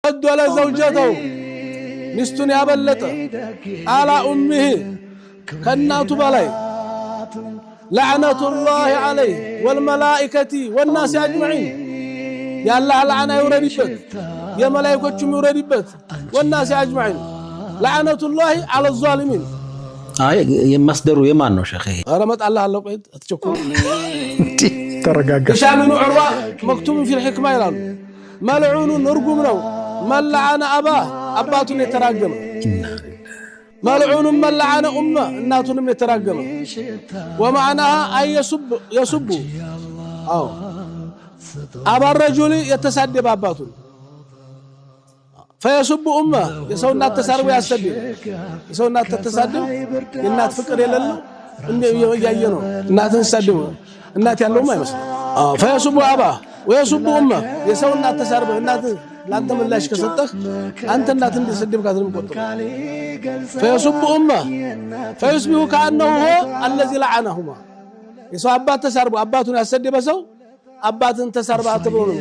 ወለ ዘውጀተው ሚስቱን ያበለጠ አላ ኡምህ ከናቱ በላይ ለعنቱላህ ዐለይሂ ወልመላኢከቲ ወናስ አጅመዒን ያላህ ለዓና ይውረድበት የመላእክቶቹም ይውረድበት ወናስ አጅመዒን ለعنቱላህ ዐለ الظالمين አይ የማስደሩ የማን ነው ሸኺ አረመጥ አላህ አለው ቆይ አትቸኩል ተረጋጋ ሻሚኑ ዑርዋ መክቱም في الحكمه ይላሉ መልዑኑ ንርጉም ነው መለዓነ አባ አባቱን የተራገመ ملعون من لعن أمه الناتون من يتراجم ومعناها أن يسب أو أبا الرجل يتسدب أباته فيسب أمه يسوي النات تسارب ويسدب يسوي النات تتسدب النات فكر يلله يجينه النات تسدب النات يلله ما يمسك فيسب أباه ويسب أمه يسوي النات تسارب النات لأنت من لاش كسرتك أنت النات اللي تسدب كاترم قطر فيسب أمه فيسبه كأنه هو الذي لعنهما يسوع أبات تسرب أباتنا يسدب سو أبات تسرب أتبرون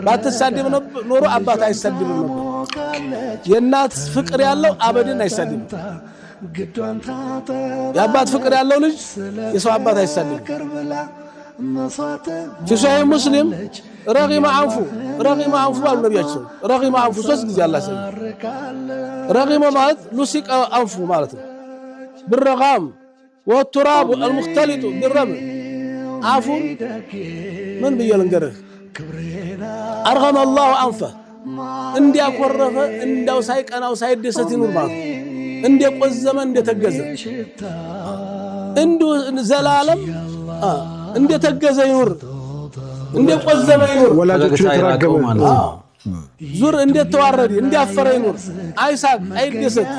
بات تسدب نورو أبات يسدب የናት ፍቅር ያለው አበድን አይሰድም ያባት ፍቅር ያለው ልጅ የሰው አባት አይሰድም في صحيح مسلم رغم عنفو قال نبياتنا رغم عنفو ሶስት ጊዜ አላህ ሰው رغم ማለት ሉሲቅ አንፉ ማለት ነው بالرغام والتراب المختلط بالرمل عفو من بيلنገርህ أرغم الله أنفه እንዲያቆረፈ እንዳው ሳይቀናው ሳይደሰት ይኑር ማለት እንደቆዘመ እንደተገዘ እንዱ ዘላለም እንደተገዘ ይኑር እንደቆዘመ ይኑር ወላጆቹ ተራገሙ ማለት ዙር እንደተዋረደ እንዲያፈረ ይኑር አይሳቅ አይደሰት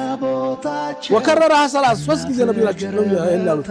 ወከረረها ثلاث ሶስት ጊዜ ነብያችን ነው ያሉት